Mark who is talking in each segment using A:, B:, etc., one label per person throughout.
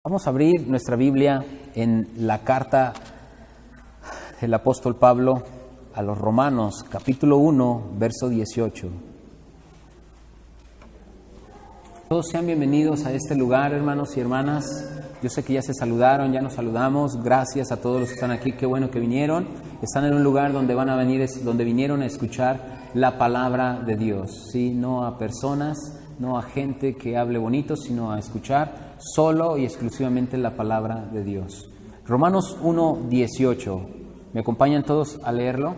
A: Vamos a abrir nuestra Biblia en la carta del apóstol Pablo a los Romanos, capítulo 1, verso 18. Todos sean bienvenidos a este lugar, hermanos y hermanas. Yo sé que ya se saludaron, ya nos saludamos. Gracias a todos los que están aquí, qué bueno que vinieron. Están en un lugar donde van a venir, donde vinieron a escuchar la palabra de Dios, ¿sí? No a personas, no a gente que hable bonito, sino a escuchar solo y exclusivamente la palabra de Dios. Romanos 1:18. ¿Me acompañan todos a leerlo?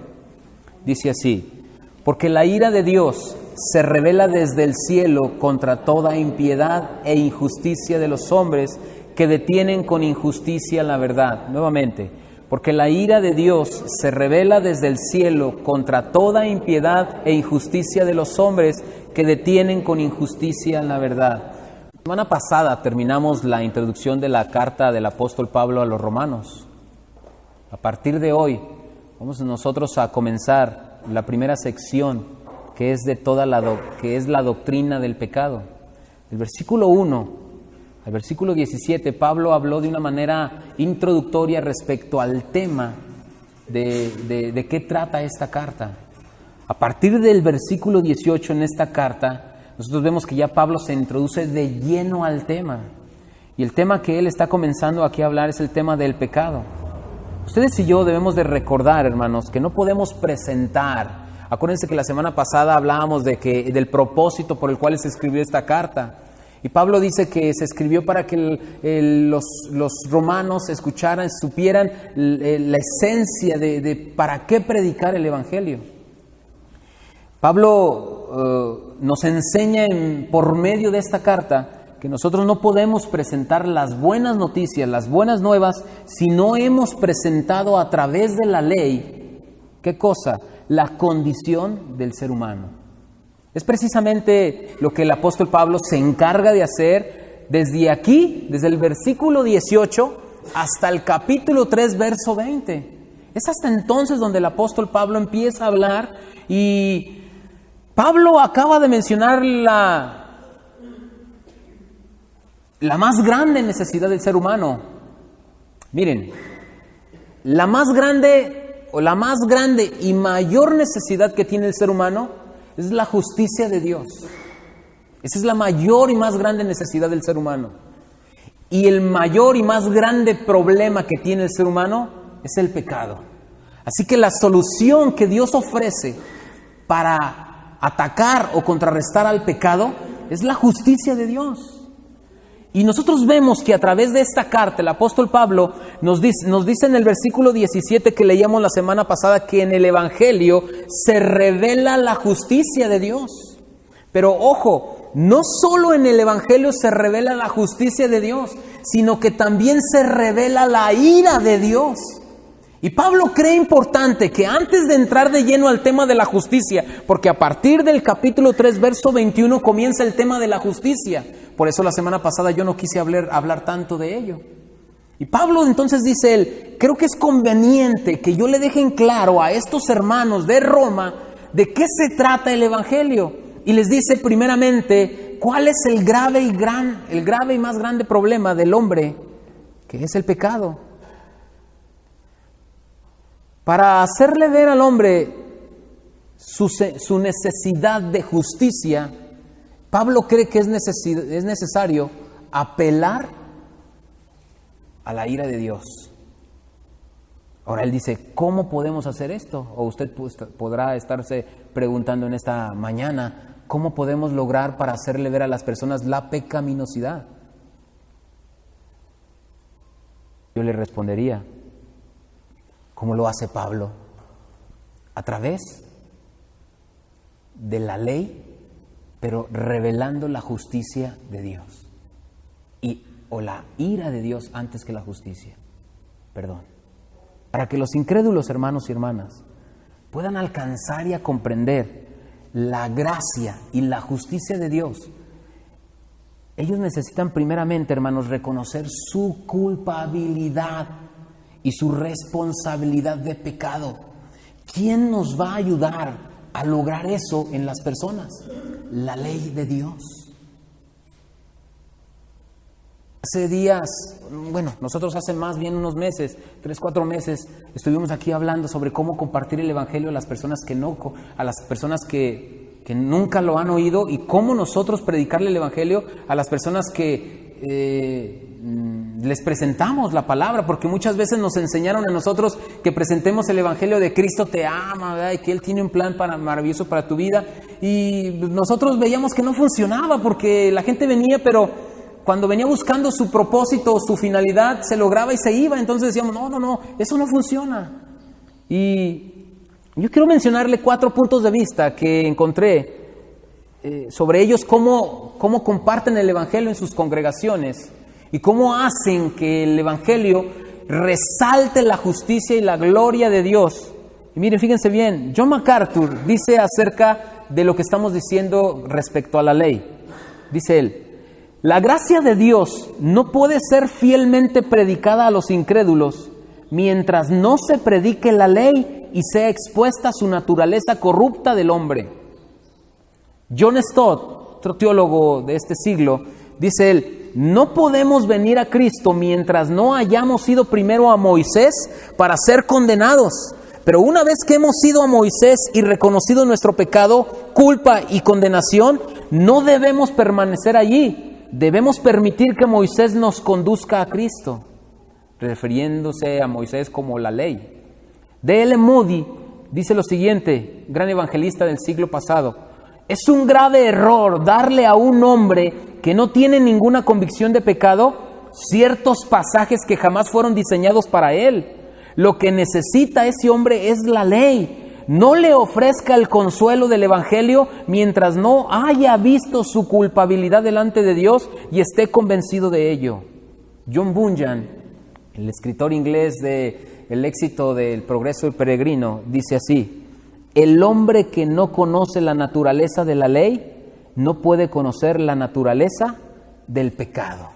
A: Dice así: porque la ira de Dios se revela desde el cielo contra toda impiedad e injusticia de los hombres que detienen con injusticia la verdad. Nuevamente, porque la ira de Dios se revela desde el cielo contra toda impiedad e injusticia de los hombres que detienen con injusticia la verdad. La semana pasada terminamos la introducción de la carta del apóstol Pablo a los romanos. A partir de hoy vamos nosotros a comenzar la primera sección que es de toda la doctrina del pecado. Del versículo 1 al versículo 17, Pablo habló de una manera introductoria respecto al tema de qué trata esta carta. A partir del versículo 18 en esta carta, nosotros vemos que ya Pablo se introduce de lleno al tema. Y el tema que él está comenzando aquí a hablar es el tema del pecado. Ustedes y yo debemos de recordar, hermanos, que no podemos presentar. Acuérdense que la semana pasada hablábamos del propósito por el cual se escribió esta carta. Y Pablo dice que se escribió para que los romanos escucharan, supieran la esencia de para qué predicar el Evangelio. Pablo nos enseña por medio de esta carta que nosotros no podemos presentar las buenas noticias, las buenas nuevas, si no hemos presentado a través de la ley, ¿qué cosa? La condición del ser humano. Es precisamente lo que el apóstol Pablo se encarga de hacer desde aquí, desde el versículo 18 hasta el capítulo 3, verso 20. Es hasta entonces donde el apóstol Pablo empieza a hablar y Pablo acaba de mencionar la más grande necesidad del ser humano. Miren, la más grande y mayor necesidad que tiene el ser humano es la justicia de Dios. Esa es la mayor y más grande necesidad del ser humano. Y el mayor y más grande problema que tiene el ser humano es el pecado. Así que la solución que Dios ofrece para atacar o contrarrestar al pecado es la justicia de Dios. Y nosotros vemos que a través de esta carta el apóstol Pablo nos dice en el versículo 17 que leíamos la semana pasada que en el Evangelio se revela la justicia de Dios. Pero ojo, no solo en el Evangelio se revela la justicia de Dios, sino que también se revela la ira de Dios. Y Pablo cree importante que antes de entrar de lleno al tema de la justicia, porque a partir del capítulo 3, verso 21 comienza el tema de la justicia. Por eso la semana pasada yo no quise hablar tanto de ello. Y Pablo entonces dice él, creo que es conveniente que yo le deje en claro a estos hermanos de Roma de qué se trata el Evangelio. Y les dice primeramente cuál es el grave y más grande problema del hombre, que es el pecado. Para hacerle ver al hombre su necesidad de justicia, Pablo cree que es necesario apelar a la ira de Dios. Ahora él dice, ¿cómo podemos hacer esto? O usted podrá estarse preguntando en esta mañana, ¿cómo podemos lograr para hacerle ver a las personas la pecaminosidad? Yo le respondería, ¿cómo lo hace Pablo? A través de la ley, pero revelando la justicia de Dios. O la ira de Dios antes que la justicia. Perdón. Para que los incrédulos, hermanos y hermanas, puedan alcanzar y a comprender la gracia y la justicia de Dios, ellos necesitan primeramente, hermanos, reconocer su culpabilidad y su responsabilidad de pecado. ¿Quién nos va a ayudar a lograr eso en las personas? La ley de Dios. Hace días, nosotros hace más bien unos meses, 3, 4 meses, estuvimos aquí hablando sobre cómo compartir el Evangelio a las personas que nunca lo han oído, y cómo nosotros predicarle el Evangelio a las personas que les presentamos la palabra, porque muchas veces nos enseñaron a nosotros que presentemos el Evangelio de Cristo te ama, ¿verdad? Y que Él tiene un plan maravilloso para tu vida, y nosotros veíamos que no funcionaba, porque la gente venía, pero cuando venía buscando su propósito, su finalidad, se lograba y se iba. Entonces decíamos, no, eso no funciona. Y yo quiero mencionarle 4 puntos de vista que encontré sobre ellos, cómo comparten el Evangelio en sus congregaciones y cómo hacen que el Evangelio resalte la justicia y la gloria de Dios. Y miren, fíjense bien, John MacArthur dice acerca de lo que estamos diciendo respecto a la ley. Dice él: la gracia de Dios no puede ser fielmente predicada a los incrédulos mientras no se predique la ley y sea expuesta su naturaleza corrupta del hombre. John Stott, otro teólogo de este siglo, dice él: no podemos venir a Cristo mientras no hayamos ido primero a Moisés para ser condenados. Pero una vez que hemos ido a Moisés y reconocido nuestro pecado, culpa y condenación, no debemos permanecer allí. Debemos permitir que Moisés nos conduzca a Cristo, refiriéndose a Moisés como la ley. D.L. Moody dice lo siguiente, gran evangelista del siglo pasado: es un grave error darle a un hombre que no tiene ninguna convicción de pecado ciertos pasajes que jamás fueron diseñados para él. Lo que necesita ese hombre es la ley. No le ofrezca el consuelo del Evangelio mientras no haya visto su culpabilidad delante de Dios y esté convencido de ello. John Bunyan, el escritor inglés de El éxito del progreso del peregrino, dice así: el hombre que no conoce la naturaleza de la ley no puede conocer la naturaleza del pecado.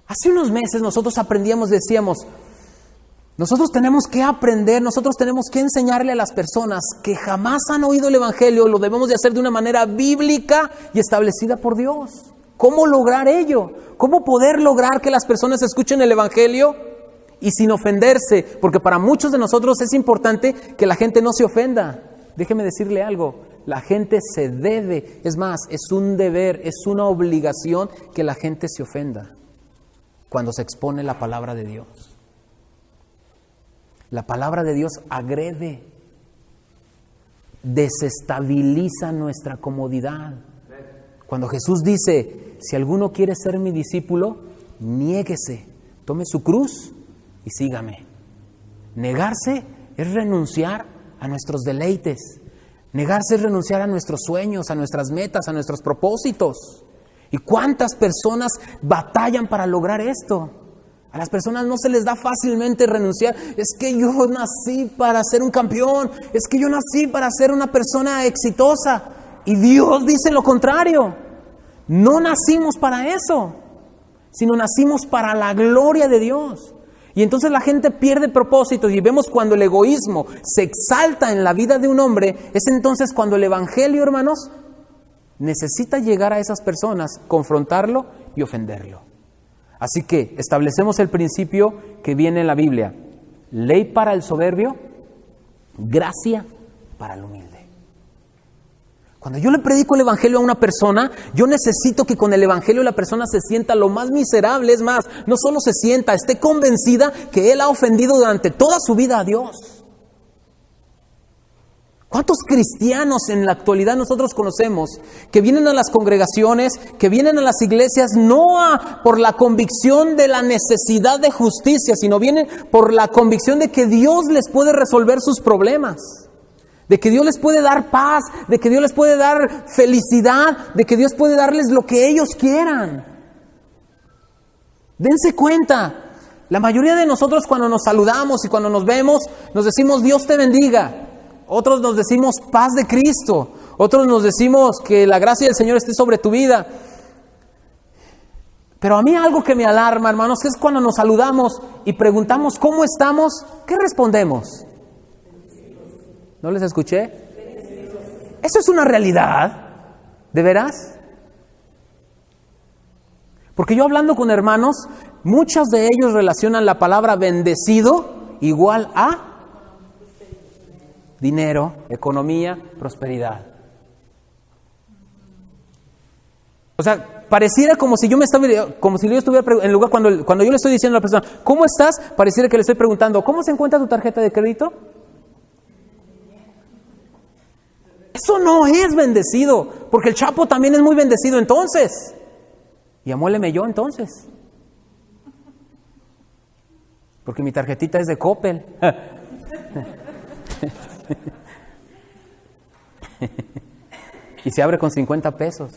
A: Hace unos meses nosotros decíamos, nosotros tenemos que aprender, nosotros tenemos que enseñarle a las personas que jamás han oído el Evangelio, lo debemos de hacer de una manera bíblica y establecida por Dios. ¿Cómo lograr ello? ¿Cómo poder lograr que las personas escuchen el Evangelio y sin ofenderse? Porque para muchos de nosotros es importante que la gente no se ofenda. Déjeme decirle algo, la gente se debe, es más, es un deber, es una obligación que la gente se ofenda cuando se expone la palabra de Dios. La palabra de Dios agrede, desestabiliza nuestra comodidad. Cuando Jesús dice, si alguno quiere ser mi discípulo, niéguese, tome su cruz y sígame. Negarse es renunciar a nuestros deleites. Negarse es renunciar a nuestros sueños, a nuestras metas, a nuestros propósitos. ¿Y cuántas personas batallan para lograr esto? A las personas no se les da fácilmente renunciar. Es que yo nací para ser un campeón. Es que yo nací para ser una persona exitosa. Y Dios dice lo contrario. No nacimos para eso, sino nacimos para la gloria de Dios. Y entonces la gente pierde propósitos y vemos cuando el egoísmo se exalta en la vida de un hombre, es entonces cuando el Evangelio, hermanos, necesita llegar a esas personas, confrontarlo y ofenderlo. Así que establecemos el principio que viene en la Biblia: ley para el soberbio, gracia para el humilde. Cuando yo le predico el Evangelio a una persona, yo necesito que con el Evangelio la persona se sienta lo más miserable. Es más, no solo se sienta, esté convencida que él ha ofendido durante toda su vida a Dios. ¿Cuántos cristianos en la actualidad nosotros conocemos que vienen a las congregaciones, que vienen a las iglesias no por la convicción de la necesidad de justicia, sino vienen por la convicción de que Dios les puede resolver sus problemas, de que Dios les puede dar paz, de que Dios les puede dar felicidad, de que Dios puede darles lo que ellos quieran? Dense cuenta, la mayoría de nosotros cuando nos saludamos y cuando nos vemos, nos decimos Dios te bendiga. Otros nos decimos paz de Cristo. Otros nos decimos que la gracia del Señor esté sobre tu vida. Pero a mí algo que me alarma, hermanos, que es cuando nos saludamos y preguntamos ¿cómo estamos? ¿Qué respondemos? ¿No les escuché? ¿Eso es una realidad? ¿De veras? Porque yo hablando con hermanos, muchos de ellos relacionan la palabra bendecido igual a dinero, economía, prosperidad. O sea, pareciera como si yo estuviera en lugar cuando yo le estoy diciendo a la persona, ¿cómo estás? Pareciera que le estoy preguntando, ¿cómo se encuentra tu tarjeta de crédito? Eso no es bendecido, porque el Chapo también es muy bendecido entonces. Y amuéleme yo entonces. Porque mi tarjetita es de Coppel. Y se abre con 50 pesos.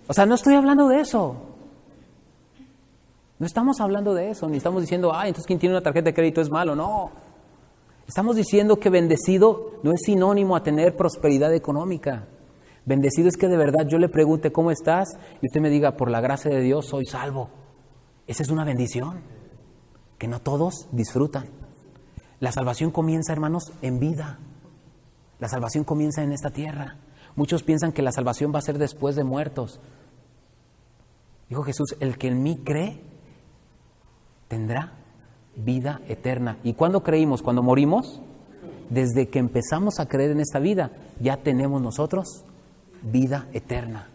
A: O sea, no estoy hablando de eso. No estamos hablando de eso. Ni estamos diciendo, entonces quien tiene una tarjeta de crédito es malo. No. Estamos diciendo que bendecido no es sinónimo a tener prosperidad económica. Bendecido es que de verdad yo le pregunte cómo estás y usted me diga, por la gracia de Dios soy salvo. Esa es una bendición que no todos disfrutan. La salvación comienza, hermanos, en vida. La salvación comienza en esta tierra. Muchos piensan que la salvación va a ser después de muertos. Dijo Jesús, el que en mí cree tendrá vida eterna. ¿Y cuándo creímos? ¿Cuando morimos? Desde que empezamos a creer en esta vida, ya tenemos nosotros vida eterna.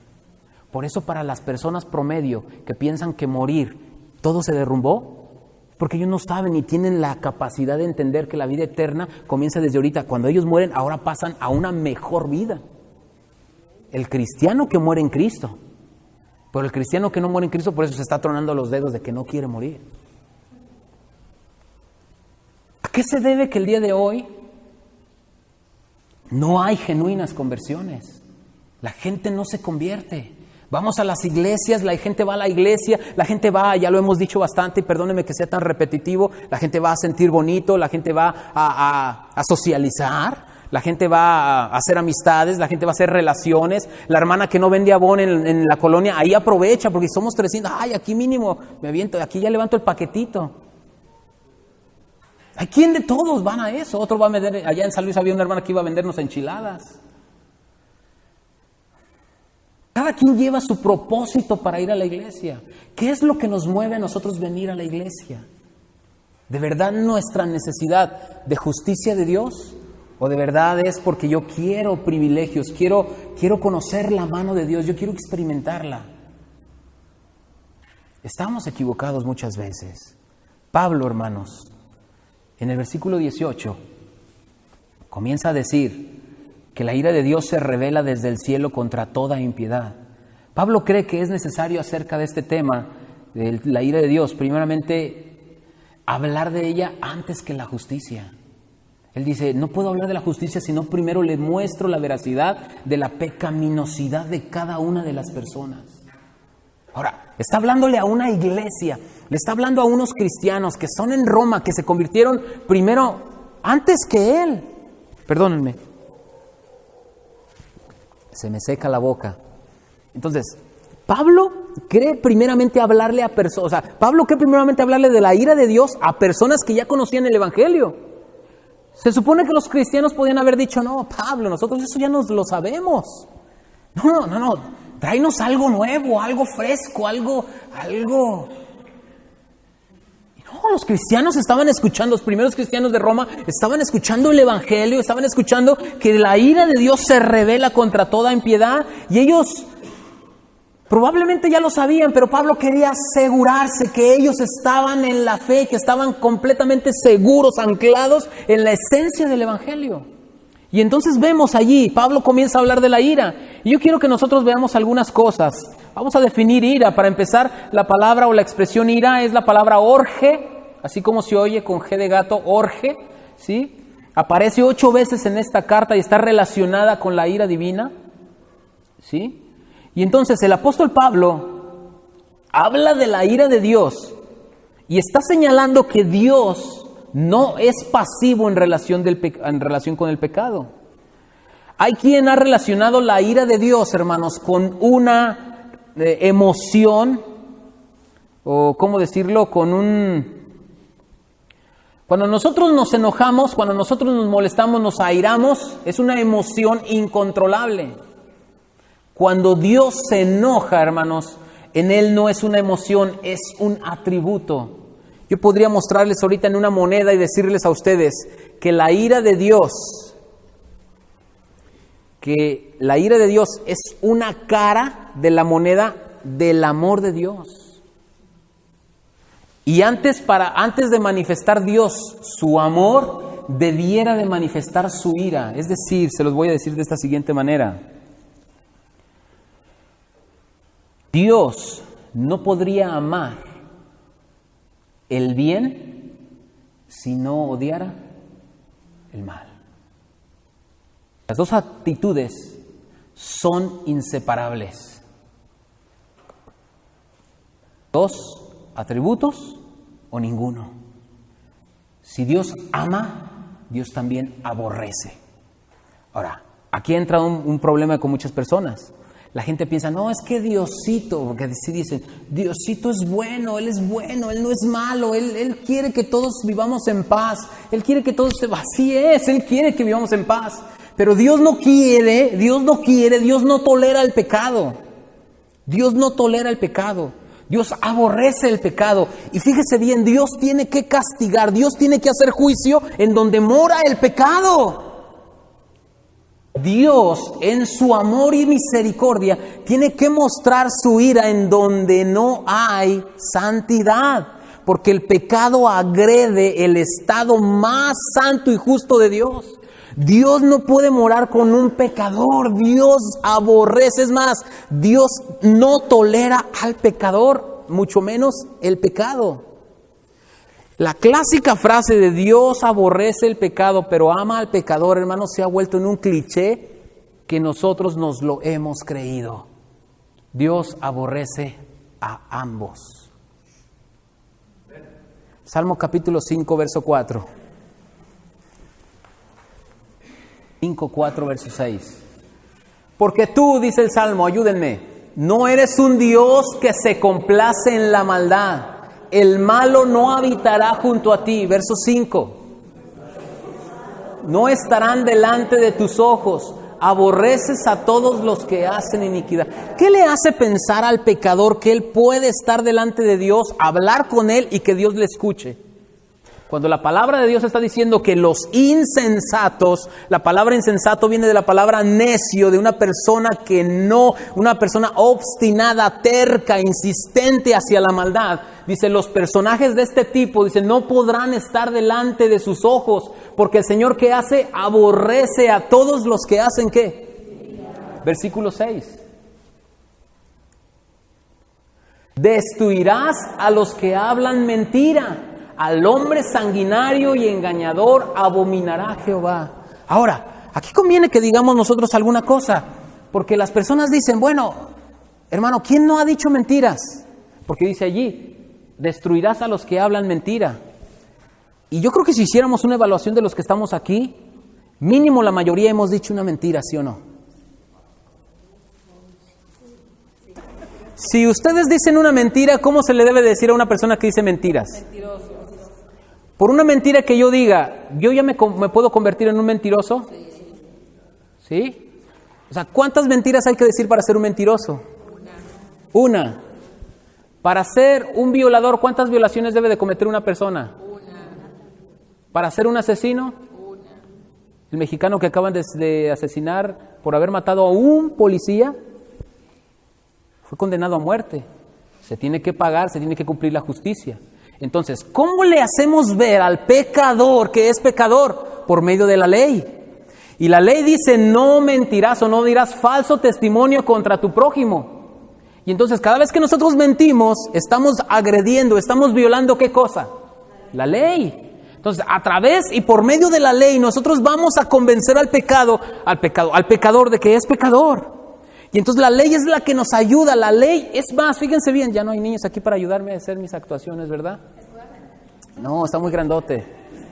A: Por eso para las personas promedio que piensan que morir, todo se derrumbó, porque ellos no saben ni tienen la capacidad de entender que la vida eterna comienza desde ahorita. Cuando ellos mueren, ahora pasan a una mejor vida. El cristiano que muere en Cristo, pero el cristiano que no muere en Cristo, por eso se está tronando los dedos de que no quiere morir. ¿A qué se debe que el día de hoy no hay genuinas conversiones? La gente no se convierte. Vamos a las iglesias, la gente va a la iglesia, la gente va, ya lo hemos dicho bastante, y perdóneme que sea tan repetitivo, la gente va a sentir bonito, la gente va a socializar, la gente va a hacer amistades, la gente va a hacer relaciones. La hermana que no vende abón en la colonia, ahí aprovecha, porque somos 300, aquí mínimo me aviento, aquí ya levanto el paquetito. ¿A quién de todos van a eso? Otro va a vender, allá en San Luis había una hermana que iba a vendernos enchiladas. Cada quien lleva su propósito para ir a la iglesia. ¿Qué es lo que nos mueve a nosotros venir a la iglesia? ¿De verdad nuestra necesidad de justicia de Dios? ¿O de verdad es porque yo quiero privilegios, quiero conocer la mano de Dios, yo quiero experimentarla? Estamos equivocados muchas veces. Pablo, hermanos, en el versículo 18, comienza a decir que la ira de Dios se revela desde el cielo contra toda impiedad. Pablo cree que es necesario acerca de este tema, de la ira de Dios, primeramente hablar de ella antes que la justicia. Él dice, no puedo hablar de la justicia, sino primero le muestro la veracidad de la pecaminosidad de cada una de las personas. Ahora, está hablándole a una iglesia, le está hablando a unos cristianos que son en Roma, que se convirtieron primero, antes que él. Perdónenme. Se me seca la boca. Entonces, Pablo cree primeramente hablarle a personas, Pablo cree primeramente hablarle de la ira de Dios a personas que ya conocían el Evangelio. Se supone que los cristianos podían haber dicho, no, Pablo, nosotros eso ya nos lo sabemos. No, tráenos algo nuevo, algo fresco, algo. No, los cristianos estaban escuchando, los primeros cristianos de Roma estaban escuchando el Evangelio, estaban escuchando que la ira de Dios se revela contra toda impiedad, y ellos probablemente ya lo sabían, pero Pablo quería asegurarse que ellos estaban en la fe, que estaban completamente seguros, anclados en la esencia del Evangelio. Y entonces vemos allí, Pablo comienza a hablar de la ira. Y yo quiero que nosotros veamos algunas cosas. Vamos a definir ira. Para empezar, la palabra o la expresión ira es la palabra orge, así como se oye con G de gato, orge, ¿sí? Aparece 8 veces en esta carta y está relacionada con la ira divina, ¿sí? Y entonces el apóstol Pablo habla de la ira de Dios y está señalando que Dios no es pasivo en relación con el pecado. Hay quien ha relacionado la ira de Dios, hermanos, con una emoción, o cómo decirlo, Cuando nosotros nos enojamos, cuando nosotros nos molestamos, nos airamos, es una emoción incontrolable. Cuando Dios se enoja, hermanos, En Él no es una emoción, es un atributo. Yo podría mostrarles ahorita en una moneda y decirles a ustedes que la ira de Dios es una cara de la moneda del amor de Dios. Y antes de manifestar Dios su amor, debiera de manifestar su ira. Es decir, se los voy a decir de esta siguiente manera. Dios no podría amar el bien si no odiara el mal. Las dos actitudes son inseparables. Dos atributos o ninguno. Si Dios ama, Dios también aborrece. Ahora, aquí entra un problema con muchas personas. La gente piensa, no, es que Diosito, porque así dicen, Diosito es bueno, Él no es malo, Él quiere que todos vivamos en paz, Él quiere que todos, así es, Él quiere que vivamos en paz. Pero Dios no tolera el pecado. Dios no tolera el pecado. Dios aborrece el pecado. Y fíjese bien, Dios tiene que castigar, Dios tiene que hacer juicio en donde mora el pecado. Dios, en su amor y misericordia, tiene que mostrar su ira en donde no hay santidad, porque el pecado agrede el estado más santo y justo de Dios. Dios no puede morar con un pecador, Dios aborrece, es más, Dios no tolera al pecador, mucho menos el pecado. La clásica frase de Dios aborrece el pecado, pero ama al pecador, hermanos, se ha vuelto en un cliché que nosotros nos lo hemos creído. Dios aborrece a ambos. Salmo capítulo 5, verso 4. 5, 4, verso 6. Porque tú, dice el Salmo, ayúdenme, no eres un Dios que se complace en la maldad. El malo no habitará junto a ti. Verso 5. No estarán delante de tus ojos. Aborreces a todos los que hacen iniquidad. ¿Qué le hace pensar al pecador que él puede estar delante de Dios, hablar con él y que Dios le escuche? Cuando la palabra de Dios está diciendo que los insensatos, la palabra insensato viene de la palabra necio, de una persona una persona obstinada, terca, insistente hacia la maldad. Dice, los personajes de este tipo, dice, no podrán estar delante de sus ojos, porque el Señor que hace, aborrece a todos los que hacen, ¿qué? Versículo 6. Destruirás a los que hablan mentira. Al hombre sanguinario y engañador abominará Jehová. Ahora, aquí conviene que digamos nosotros alguna cosa, porque las personas dicen, bueno, hermano, ¿quién no ha dicho mentiras? Porque dice allí, destruirás a los que hablan mentira. Y yo creo que si hiciéramos una evaluación de los que estamos aquí, mínimo la mayoría hemos dicho una mentira, ¿sí o no? Si ustedes dicen una mentira, ¿cómo se le debe decir a una persona que dice mentiras? Mentiroso. Por una mentira que yo diga, ¿yo ya me puedo convertir en un mentiroso? ¿Sí? O sea, ¿cuántas mentiras hay que decir para ser un mentiroso? Una. Para ser un violador, ¿cuántas violaciones debe de cometer una persona? Una. Para ser un asesino, una. El mexicano que acaban de asesinar por haber matado a un policía fue condenado a muerte. Se tiene que pagar, se tiene que cumplir la justicia. Entonces, ¿cómo le hacemos ver al pecador que es pecador? Por medio de la ley. Y la ley dice, no mentirás o no dirás falso testimonio contra tu prójimo. Y entonces, cada vez que nosotros mentimos, estamos agrediendo, estamos violando, ¿qué cosa? La ley. Entonces, a través y por medio de la ley, nosotros vamos a convencer al pecador de que es pecador. Y entonces la ley es la que nos ayuda, la ley es más, fíjense bien, ya no hay niños aquí para ayudarme a hacer mis actuaciones, ¿verdad? No, está muy grandote.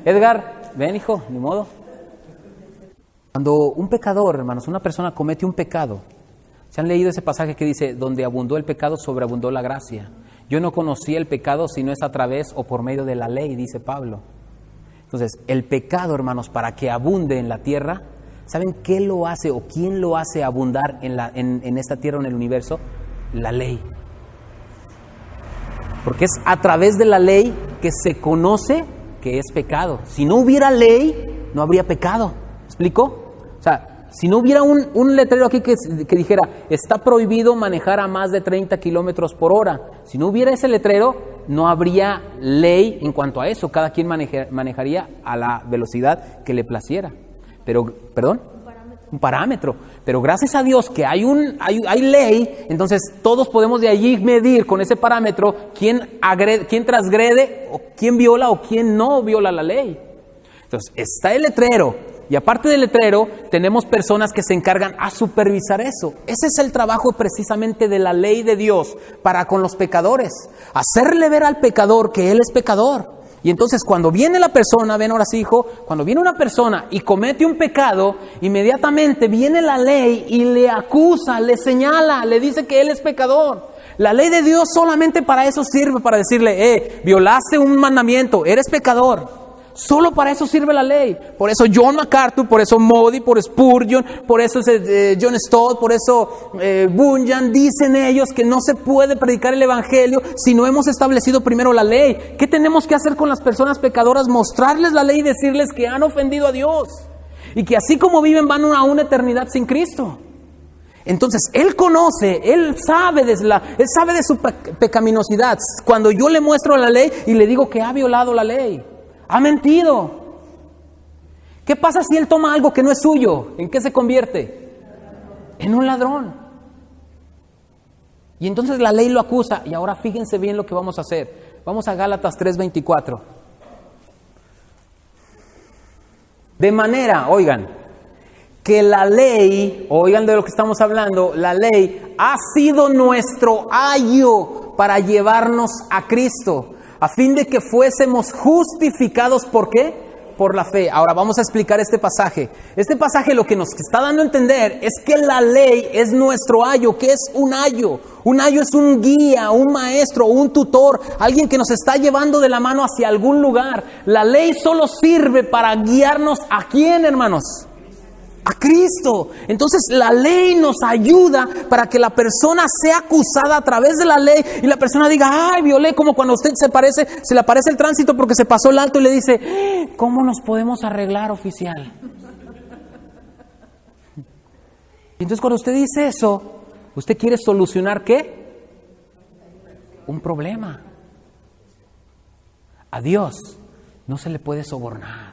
A: Edgar, ven hijo, ni modo. Cuando un pecador, hermanos, una persona comete un pecado, ¿se han leído ese pasaje que dice, donde abundó el pecado, sobreabundó la gracia? Yo no conocí el pecado si no es a través o por medio de la ley, dice Pablo. Entonces, el pecado, hermanos, para que abunde en la tierra, ¿saben qué lo hace o quién lo hace abundar en esta tierra o en el universo? La ley. Porque es a través de la ley que se conoce que es pecado. Si no hubiera ley, no habría pecado. ¿Me explico? O sea, si no hubiera un letrero aquí que dijera, está prohibido manejar a más de 30 kilómetros por hora. Si no hubiera ese letrero, no habría ley en cuanto a eso. Cada quien manejaría a la velocidad que le placiera. Pero, ¿perdón? Un parámetro. Pero gracias a Dios que hay ley, entonces todos podemos de allí medir con ese parámetro quién transgrede, o quién viola o quién no viola la ley. Entonces está el letrero, y aparte del letrero tenemos personas que se encargan a supervisar eso. Ese es el trabajo precisamente de la ley de Dios para con los pecadores. Hacerle ver al pecador que él es pecador. Y entonces cuando viene la persona, ven ahora sí, hijo, cuando viene una persona y comete un pecado, inmediatamente viene la ley y le acusa, le señala, le dice que él es pecador. La ley de Dios solamente para eso sirve, para decirle, violaste un mandamiento, eres pecador. Solo para eso sirve la ley. Por eso John MacArthur, por eso Moody, por Spurgeon, por eso John Stott, por eso Bunyan, dicen ellos que no se puede predicar el evangelio si no hemos establecido primero la ley. ¿Qué tenemos que hacer con las personas pecadoras? Mostrarles la ley y decirles que han ofendido a Dios y que así como viven van a una eternidad sin Cristo. Entonces Él conoce, Él sabe de su pecaminosidad. Cuando yo le muestro la ley y le digo que ha violado la ley, ha mentido. ¿Qué pasa si él toma algo que no es suyo? ¿En qué se convierte? En un ladrón. Y entonces la ley lo acusa. Y ahora fíjense bien lo que vamos a hacer. Vamos a Gálatas 3:24. De manera, oigan, que la ley, oigan de lo que estamos hablando, la ley ha sido nuestro ayo para llevarnos a Cristo, a fin de que fuésemos justificados, ¿por qué? Por la fe. Ahora vamos a explicar este pasaje. Este pasaje lo que nos está dando a entender es que la ley es nuestro ayo. ¿Qué es un ayo? Un ayo es un guía, un maestro, un tutor, alguien que nos está llevando de la mano hacia algún lugar. La ley solo sirve para guiarnos ¿a quién, hermanos? A Cristo. Entonces la ley nos ayuda para que la persona sea acusada a través de la ley y la persona diga, ay, violé, como cuando a usted se le aparece el tránsito porque se pasó el alto y le dice, ¿cómo nos podemos arreglar, oficial? Y entonces cuando usted dice eso, usted quiere solucionar ¿qué? Un problema. A Dios no se le puede sobornar.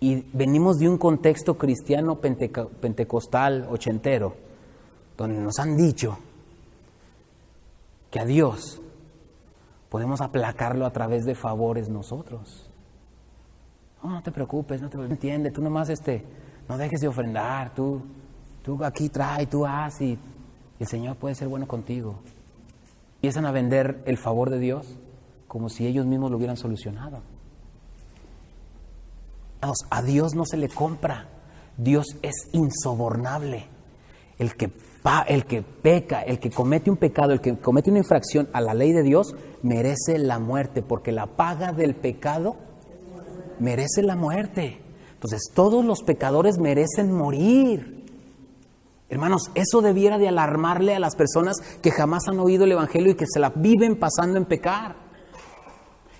A: Y venimos de un contexto cristiano pentecostal ochentero, donde nos han dicho que a Dios podemos aplacarlo a través de favores nosotros. No te preocupes, no te entiendes, tú nomás no dejes de ofrendar, tú aquí trae, tú haz y el Señor puede ser bueno contigo. Empiezan a vender el favor de Dios como si ellos mismos lo hubieran solucionado. A Dios no se le compra. Dios es insobornable. El que peca, el que comete un pecado, el que comete una infracción a la ley de Dios, merece la muerte, porque la paga del pecado merece la muerte. Entonces todos los pecadores merecen morir. Hermanos, eso debiera de alarmarle a las personas que jamás han oído el evangelio y que se la viven pasando en pecar.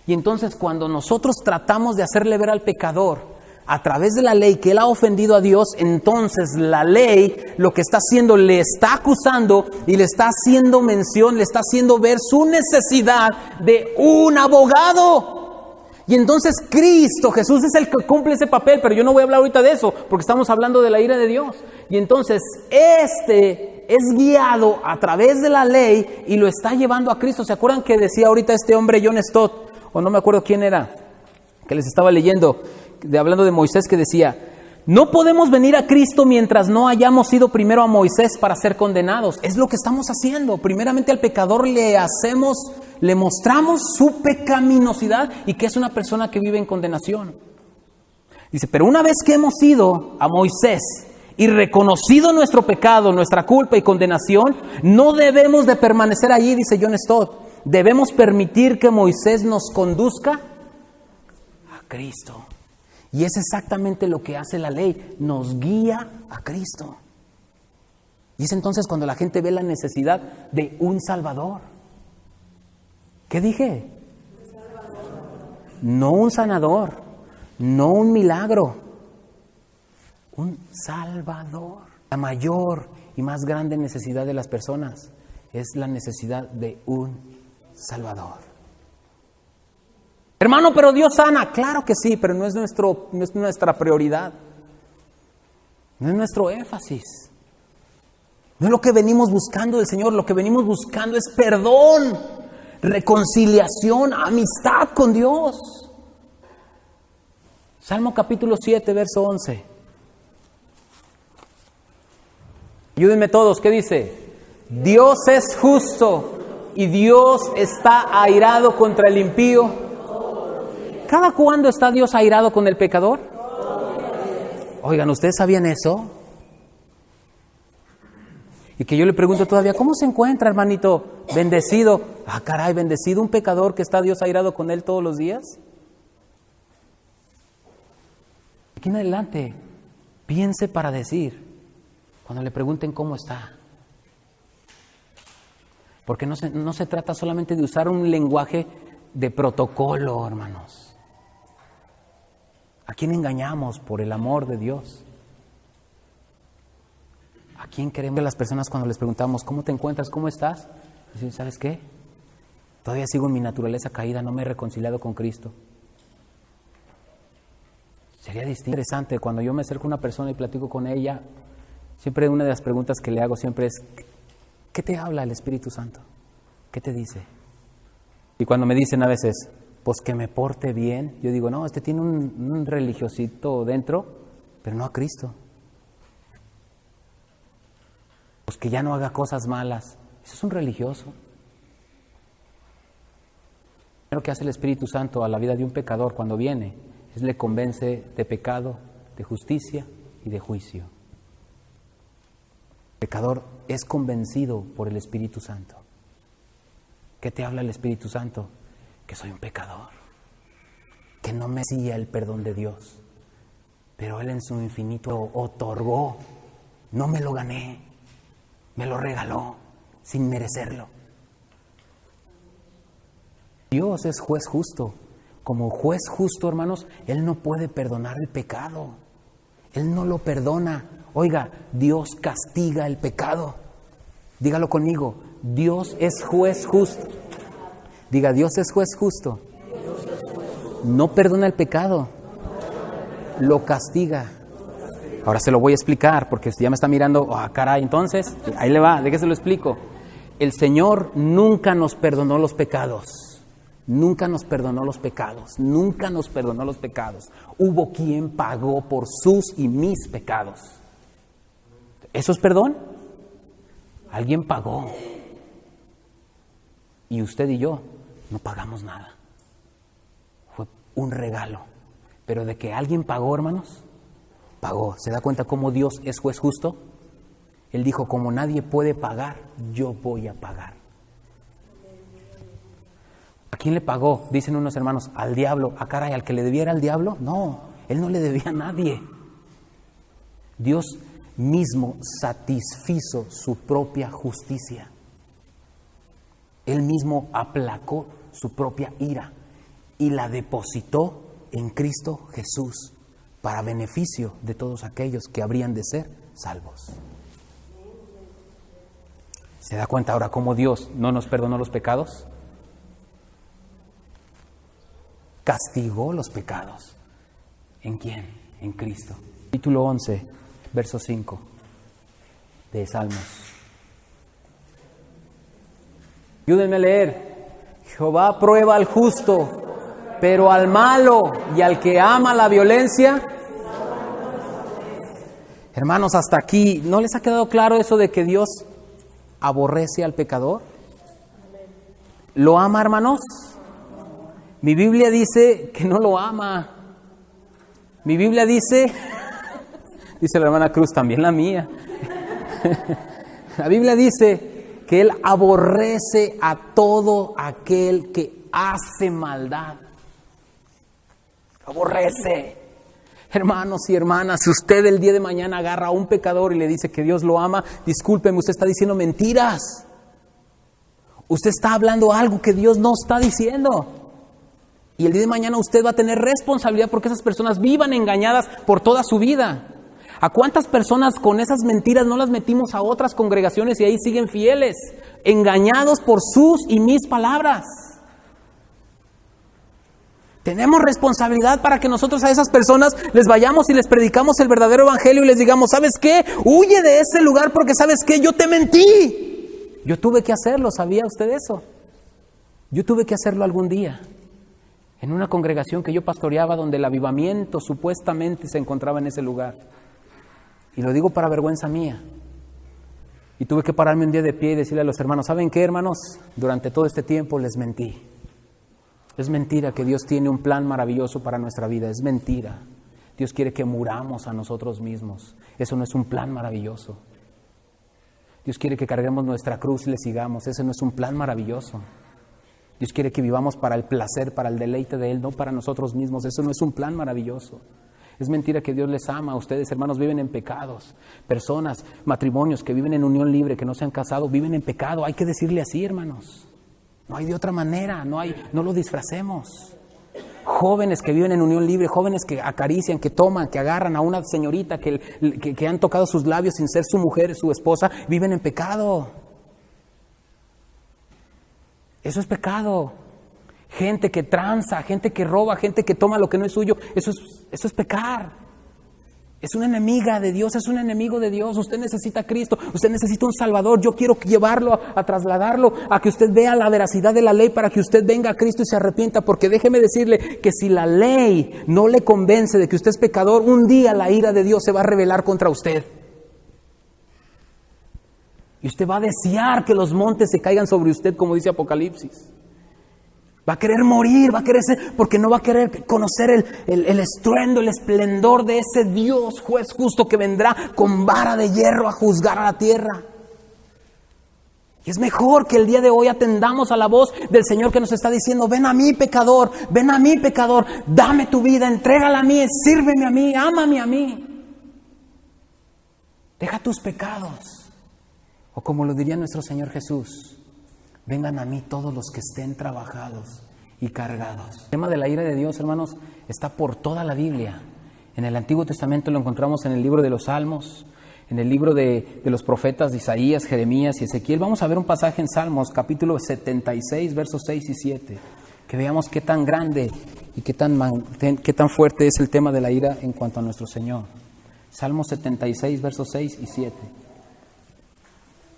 A: Y entonces cuando nosotros tratamos de hacerle ver al pecador a través de la ley que él ha ofendido a Dios, entonces la ley lo que está haciendo, le está acusando y le está haciendo mención, le está haciendo ver su necesidad de un abogado. Y entonces Cristo, Jesús es el que cumple ese papel, pero yo no voy a hablar ahorita de eso porque estamos hablando de la ira de Dios. Y entonces es guiado a través de la ley y lo está llevando a Cristo. ¿Se acuerdan que decía ahorita este hombre John Stott? O no me acuerdo quién era, que les estaba leyendo, hablando de Moisés, que decía, no podemos venir a Cristo mientras no hayamos ido primero a Moisés para ser condenados. Es lo que estamos haciendo. Primeramente al pecador le mostramos su pecaminosidad y que es una persona que vive en condenación. Dice, pero una vez que hemos ido a Moisés y reconocido nuestro pecado, nuestra culpa y condenación, no debemos de permanecer allí, dice John Stott. Debemos permitir que Moisés nos conduzca a Cristo. Y es exactamente lo que hace la ley, nos guía a Cristo. Y es entonces cuando la gente ve la necesidad de un Salvador. ¿Qué dije? No un sanador, no un milagro, un Salvador. La mayor y más grande necesidad de las personas es la necesidad de un Salvador. Hermano, pero Dios sana. Claro que sí, pero no es nuestra prioridad. No es nuestro énfasis. No es lo que venimos buscando del Señor. Lo que venimos buscando es perdón, reconciliación, amistad con Dios. Salmo capítulo 7, verso 11. Ayúdenme todos, ¿qué dice? Dios es justo y Dios está airado contra el impío. ¿Cada cuándo está Dios airado con el pecador? Oigan, ¿ustedes sabían eso? Y que yo le pregunto todavía, ¿cómo se encuentra, hermanito? Bendecido. Ah, caray, bendecido un pecador que está Dios airado con él todos los días. Aquí en adelante, piense para decir, cuando le pregunten cómo está. Porque no se trata solamente de usar un lenguaje de protocolo, hermanos. ¿A quién engañamos por el amor de Dios? ¿A quién queremos? A las personas cuando les preguntamos, ¿cómo te encuentras? ¿Cómo estás? Dicen, ¿sabes qué? Todavía sigo en mi naturaleza caída, no me he reconciliado con Cristo. Sería interesante cuando yo me acerco a una persona y platico con ella. Siempre una de las preguntas que le hago siempre es, ¿qué te habla el Espíritu Santo? ¿Qué te dice? Y cuando me dicen a veces, pues que me porte bien, yo digo, no, este tiene un religiosito dentro, pero no a Cristo. Pues que ya no haga cosas malas. Eso es un religioso. Lo que hace el Espíritu Santo a la vida de un pecador cuando viene es le convence de pecado, de justicia y de juicio. El pecador es convencido por el Espíritu Santo. ¿Qué te habla el Espíritu Santo? Que soy un pecador, que no merecía el perdón de Dios, pero Él en su infinito otorgó, no me lo gané, me lo regaló sin merecerlo. Dios es juez justo. Como juez justo, hermanos, Él no puede perdonar el pecado. Él no lo perdona. Oiga, Dios castiga el pecado. Dígalo conmigo. Dios es juez justo. Diga, Dios es juez justo. No perdona el pecado. Lo castiga. Ahora se lo voy a explicar porque ya me está mirando. Ah, caray, entonces, ahí le va. ¿De qué se lo explico? El Señor nunca nos perdonó los pecados. Nunca nos perdonó los pecados. Nunca nos perdonó los pecados. Hubo quien pagó por sus y mis pecados. ¿Eso es perdón? Alguien pagó. Y usted y yo no pagamos nada. Fue un regalo. Pero de que alguien pagó, hermanos, pagó. ¿Se da cuenta cómo Dios es juez justo? Él dijo, como nadie puede pagar, yo voy a pagar. ¿A quién le pagó? Dicen unos hermanos, al diablo. ¿A caray, al que le debiera al diablo? No, él no le debía a nadie. Dios mismo satisfizo su propia justicia. Él mismo aplacó su propia ira y la depositó en Cristo Jesús para beneficio de todos aquellos que habrían de ser salvos. ¿Se da cuenta ahora cómo Dios no nos perdonó los pecados? Castigó los pecados. ¿En quién? En Cristo. Capítulo 11, verso 5 de Salmos. Ayúdenme a leer. Jehová prueba al justo, pero al malo y al que ama la violencia. Hermanos, hasta aquí, ¿no les ha quedado claro eso de que Dios aborrece al pecador? ¿Lo ama, hermanos? Mi Biblia dice que no lo ama. Mi Biblia dice, dice la hermana Cruz, también la mía. La Biblia dice que Él aborrece a todo aquel que hace maldad. Aborrece. Hermanos y hermanas, si usted el día de mañana agarra a un pecador y le dice que Dios lo ama, discúlpeme, usted está diciendo mentiras. Usted está hablando algo que Dios no está diciendo. Y el día de mañana usted va a tener responsabilidad porque esas personas vivan engañadas por toda su vida. ¿A cuántas personas con esas mentiras no las metimos a otras congregaciones y ahí siguen fieles? Engañados por sus y mis palabras. Tenemos responsabilidad para que nosotros a esas personas les vayamos y les predicamos el verdadero evangelio y les digamos, ¿sabes qué? Huye de ese lugar porque ¿sabes qué? Yo te mentí. Yo tuve que hacerlo, ¿sabía usted eso? Yo tuve que hacerlo algún día. En una congregación que yo pastoreaba donde el avivamiento supuestamente se encontraba en ese lugar. Y lo digo para vergüenza mía. Y tuve que pararme un día de pie y decirle a los hermanos, ¿saben qué, hermanos? Durante todo este tiempo les mentí. Es mentira que Dios tiene un plan maravilloso para nuestra vida. Es mentira. Dios quiere que muramos a nosotros mismos. Eso no es un plan maravilloso. Dios quiere que carguemos nuestra cruz y le sigamos. Ese no es un plan maravilloso. Dios quiere que vivamos para el placer, para el deleite de Él, no para nosotros mismos. Eso no es un plan maravilloso. Es mentira que Dios les ama. Ustedes, hermanos, viven en pecados. Personas, matrimonios que viven en unión libre, que no se han casado, viven en pecado. Hay que decirle así, hermanos. No hay de otra manera. No lo disfracemos. Jóvenes que viven en unión libre, jóvenes que acarician, que toman, que agarran a una señorita que han tocado sus labios sin ser su mujer, su esposa, viven en pecado. Eso es pecado. Gente que tranza, gente que roba, gente que toma lo que no es suyo, eso es pecar. Es una enemiga de Dios, es un enemigo de Dios. Usted necesita a Cristo, usted necesita un Salvador. Yo quiero llevarlo, a trasladarlo, a que usted vea la veracidad de la ley para que usted venga a Cristo y se arrepienta. Porque déjeme decirle que si la ley no le convence de que usted es pecador, un día la ira de Dios se va a rebelar contra usted. Y usted va a desear que los montes se caigan sobre usted, como dice Apocalipsis. Va a querer morir, va a querer ser, porque no va a querer conocer el estruendo, el esplendor de ese Dios juez justo que vendrá con vara de hierro a juzgar a la tierra. Y es mejor que el día de hoy atendamos a la voz del Señor que nos está diciendo, ven a mí pecador, dame tu vida, entrégala a mí, sírveme a mí, ámame a mí. Deja tus pecados. O como lo diría nuestro Señor Jesús, vengan a mí todos los que estén trabajados y cargados. El tema de la ira de Dios, hermanos, está por toda la Biblia. En el Antiguo Testamento lo encontramos en el libro de los Salmos, en el libro de los profetas de Isaías, Jeremías y Ezequiel. Vamos a ver un pasaje en Salmos, capítulo 76, versos 6 y 7, que veamos qué tan grande y qué tan fuerte es el tema de la ira en cuanto a nuestro Señor. Salmos 76, versos 6 y 7.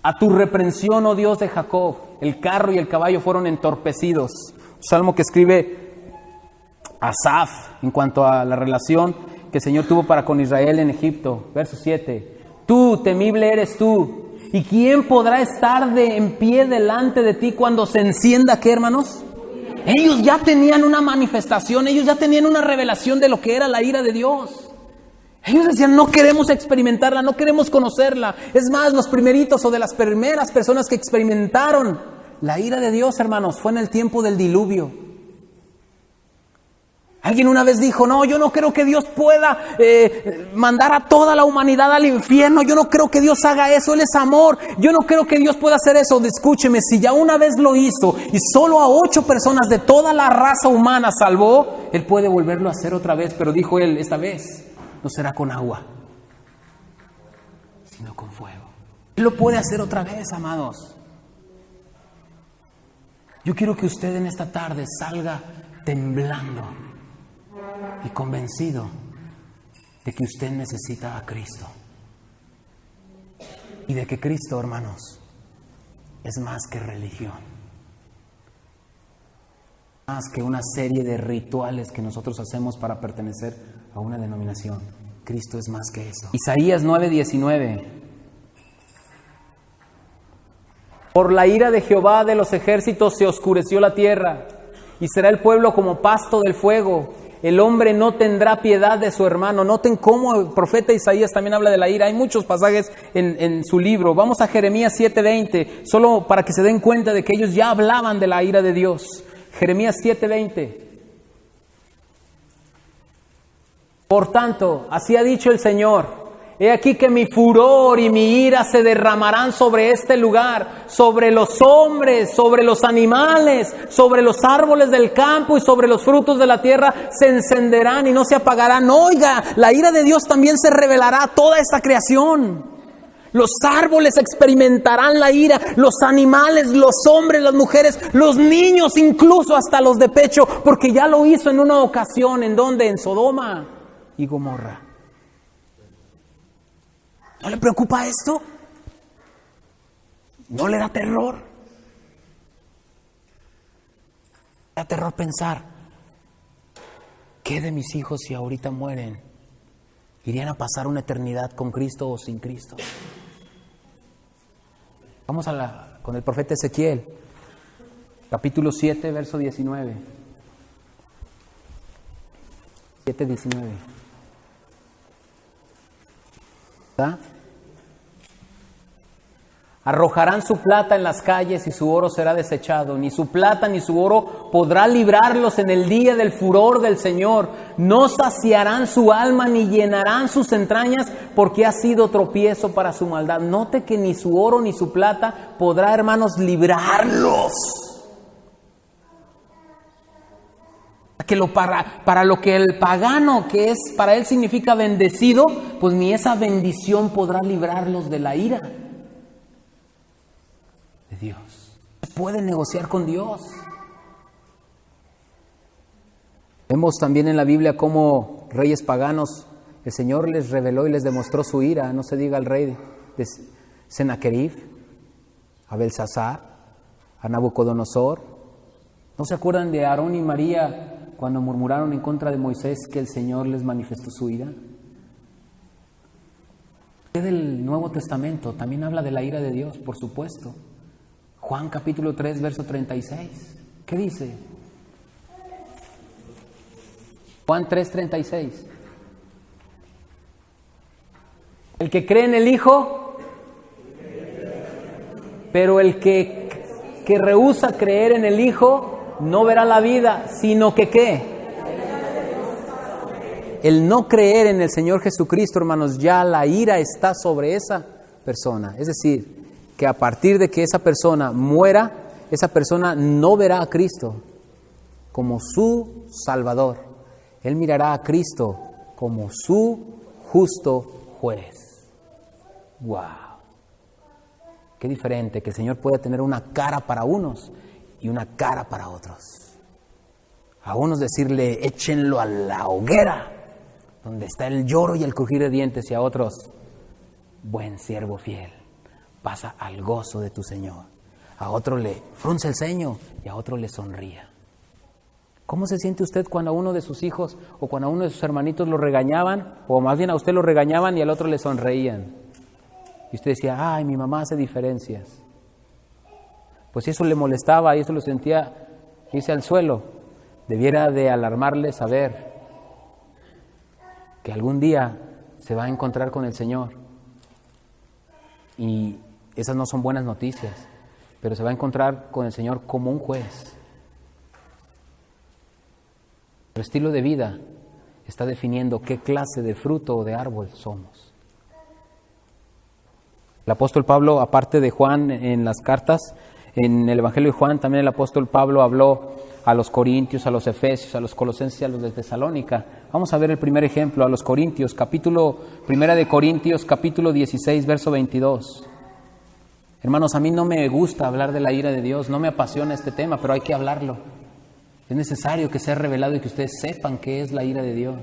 A: A tu reprensión, oh Dios de Jacob, el carro y el caballo fueron entorpecidos. Un salmo que escribe Asaf en cuanto a la relación que el Señor tuvo para con Israel en Egipto. Verso 7. Tú, temible eres tú. ¿Y quién podrá estar en pie delante de ti cuando se encienda? ¿Qué, hermanos? Ellos ya tenían una manifestación, ellos ya tenían una revelación de lo que era la ira de Dios. Ellos decían, no queremos experimentarla, no queremos conocerla. Es más, los primeritos o de las primeras personas que experimentaron la ira de Dios, hermanos, fue en el tiempo del diluvio. Alguien una vez dijo, no, yo no creo que Dios pueda mandar a toda la humanidad al infierno. Yo no creo que Dios haga eso, Él es amor. Yo no creo que Dios pueda hacer eso. Escúcheme, si ya una vez lo hizo y solo a 8 personas de toda la raza humana salvó, Él puede volverlo a hacer otra vez. Pero dijo Él, esta vez no será con agua, sino con fuego. Él lo puede hacer otra vez, amados. Yo quiero que usted en esta tarde salga temblando y convencido de que usted necesita a Cristo. Y de que Cristo, hermanos, es más que religión. Más que una serie de rituales que nosotros hacemos para pertenecer a una denominación. Cristo es más que eso. Isaías 9:19. Por la ira de Jehová de los ejércitos se oscureció la tierra, y será el pueblo como pasto del fuego. El hombre no tendrá piedad de su hermano. Noten cómo el profeta Isaías también habla de la ira. Hay muchos pasajes en su libro. Vamos a Jeremías 7:20, solo para que se den cuenta de que ellos ya hablaban de la ira de Dios. Jeremías 7:20. Por tanto, así ha dicho el Señor, He aquí que mi furor y mi ira se derramarán sobre este lugar, sobre los hombres, sobre los animales, sobre los árboles del campo y sobre los frutos de la tierra se encenderán y no se apagarán. Oiga, la ira de Dios también se revelará a toda esta creación. Los árboles experimentarán la ira, los animales, los hombres, las mujeres, los niños, incluso hasta los de pecho, porque ya lo hizo en una ocasión. ¿En dónde? En Sodoma y Gomorra. ¿No le preocupa esto? ¿No le da terror? Da terror pensar, ¿qué de mis hijos si ahorita mueren? ¿Irían a pasar una eternidad con Cristo o sin Cristo? Vamos con el profeta Ezequiel, capítulo 7, verso 19. 7:19. ¿Está? Arrojarán su plata en las calles y su oro será desechado. Ni su plata ni su oro podrá librarlos en el día del furor del Señor. No saciarán su alma ni llenarán sus entrañas porque ha sido tropiezo para su maldad. Note que ni su oro ni su plata podrá, hermanos, librarlos. Que para lo que el pagano, que es para él significa bendecido, pues ni esa bendición podrá librarlos de la ira de Dios. Se puede negociar con Dios. Vemos también en la Biblia cómo reyes paganos, el Señor les reveló y les demostró su ira. No se diga al rey de Sennacherib, a Belsasar, a Nabucodonosor. ¿No se acuerdan de Aarón y María cuando murmuraron en contra de Moisés que el Señor les manifestó su ira? Del Nuevo Testamento también habla de la ira de Dios, por supuesto. Juan capítulo 3, verso 36. ¿Qué dice? Juan 3:36. El que cree en el Hijo, pero el que rehúsa creer en el Hijo no verá la vida, sino que ¿qué? El no creer en el Señor Jesucristo, hermanos, ya la ira está sobre esa persona. Es decir, que a partir de que esa persona muera, esa persona no verá a Cristo como su Salvador. Él mirará a Cristo como su justo juez. ¡Wow! Qué diferente que el Señor pueda tener una cara para unos y una cara para otros. A unos decirle, échenlo a la hoguera, donde está el lloro y el crujir de dientes, y a otros, buen siervo fiel, pasa al gozo de tu Señor. A otro le frunce el ceño y a otro le sonría. ¿Cómo se siente usted cuando a uno de sus hijos o cuando a uno de sus hermanitos lo regañaban, o más bien a usted lo regañaban y al otro le sonreían? Y usted decía, ay, mi mamá hace diferencias. Pues si eso le molestaba y eso lo sentía irse al suelo, debiera de alarmarle saber que algún día se va a encontrar con el Señor. Y esas no son buenas noticias, pero se va a encontrar con el Señor como un juez. El estilo de vida está definiendo qué clase de fruto o de árbol somos. El apóstol Pablo, aparte de Juan en las cartas, en el Evangelio de Juan, también el apóstol Pablo habló a los corintios, a los efesios, a los colosenses y a los de Tesalónica. Vamos a ver el primer ejemplo, a los corintios, primera de Corintios, capítulo 16, verso 22. Hermanos, a mí no me gusta hablar de la ira de Dios, no me apasiona este tema, pero hay que hablarlo. Es necesario que sea revelado y que ustedes sepan qué es la ira de Dios.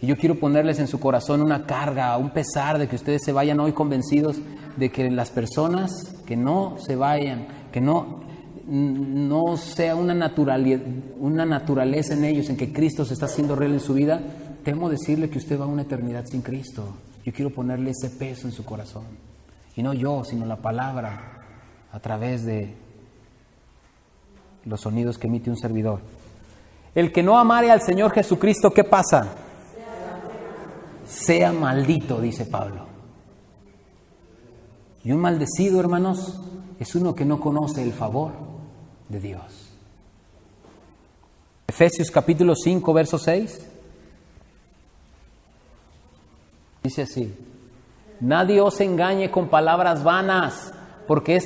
A: Y yo quiero ponerles en su corazón una carga, un pesar de que ustedes se vayan hoy convencidos de que las personas que no se vayan, que no sea una naturaleza en ellos, en que Cristo se está haciendo real en su vida, temo decirle que usted va a una eternidad sin Cristo. Yo quiero ponerle ese peso en su corazón. Y no yo, sino la palabra, a través de los sonidos que emite un servidor. El que no amare al Señor Jesucristo, ¿qué pasa? Sea maldito, dice Pablo. Y un maldecido, hermanos, es uno que no conoce el favor de Dios. Efesios capítulo 5, verso 6. Dice así: nadie os engañe con palabras vanas, porque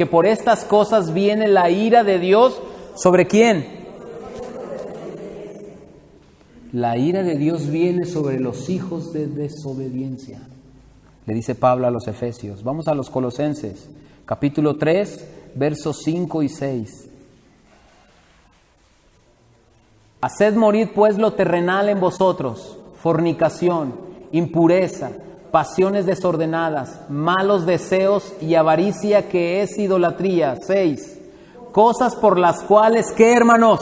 A: por estas cosas viene la ira de Dios. ¿Sobre quién? La ira de Dios viene sobre los hijos de desobediencia. Le dice Pablo a los Efesios. Vamos a los Colosenses, capítulo 3, versos 5 y 6. Haced morir pues lo terrenal en vosotros: fornicación, impureza, pasiones desordenadas, malos deseos y avaricia, que es idolatría. 6. Cosas por las cuales, ¿qué, hermanos?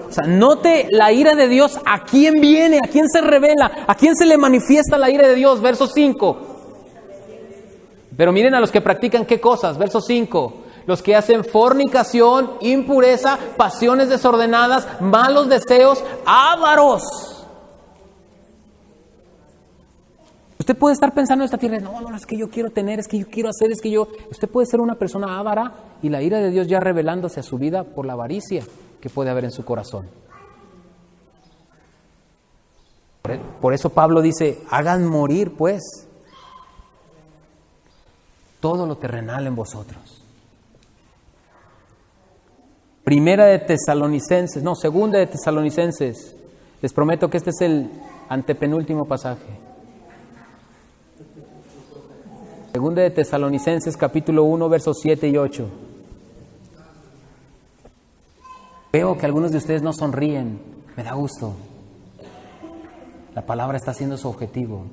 A: O sea, note la ira de Dios. ¿A quién viene? ¿A quién se revela? ¿A quién se le manifiesta la ira de Dios? Verso 5. Pero miren a los que practican ¿qué cosas? Verso 5. Los que hacen fornicación, impureza, pasiones desordenadas, malos deseos, ávaros. Usted puede estar pensando en esta tierra: no, es que yo quiero tener, es que yo quiero hacer, es que yo... Usted puede ser una persona avara y la ira de Dios ya revelándose a su vida por la avaricia que puede haber en su corazón. Por eso Pablo dice: hagan morir pues todo lo terrenal en vosotros. Segunda de Tesalonicenses. Les prometo que este es el antepenúltimo pasaje. Segunda de Tesalonicenses, capítulo 1, versos 7 y 8. Veo que algunos de ustedes no sonríen. Me da gusto. La palabra está haciendo su objetivo.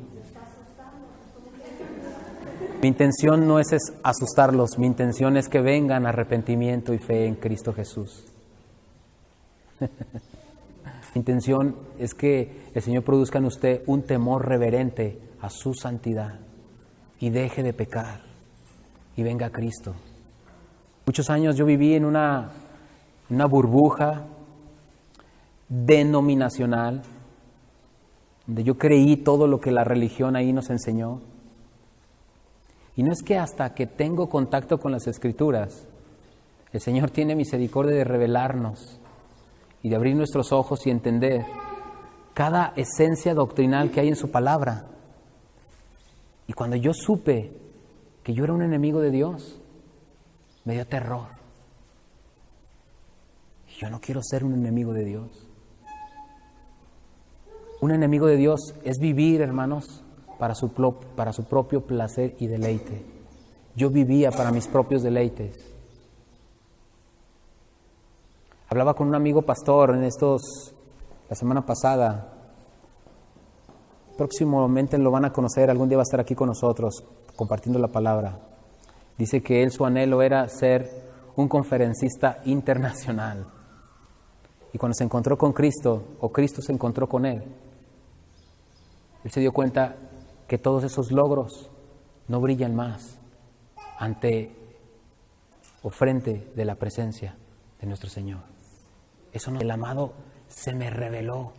A: Mi intención no es asustarlos, mi intención es que vengan a arrepentimiento y fe en Cristo Jesús. Mi intención es que el Señor produzca en usted un temor reverente a su santidad y deje de pecar y venga a Cristo. Muchos años yo viví en una burbuja denominacional, donde yo creí todo lo que la religión ahí nos enseñó. Y no es que hasta que tengo contacto con las Escrituras, el Señor tiene misericordia de revelarnos y de abrir nuestros ojos y entender cada esencia doctrinal que hay en su palabra. Y cuando yo supe que yo era un enemigo de Dios, me dio terror. Y yo no quiero ser un enemigo de Dios. Un enemigo de Dios es vivir, hermanos, para su propio placer y deleite. Yo vivía para mis propios deleites. Hablaba con un amigo pastor la semana pasada. Próximamente lo van a conocer, algún día va a estar aquí con nosotros compartiendo la palabra. Dice que su anhelo era ser un conferencista internacional. Y cuando se encontró con Cristo, o Cristo se encontró con él se dio cuenta que todos esos logros no brillan más ante o frente de la presencia de nuestro Señor. Eso no, el amado se me reveló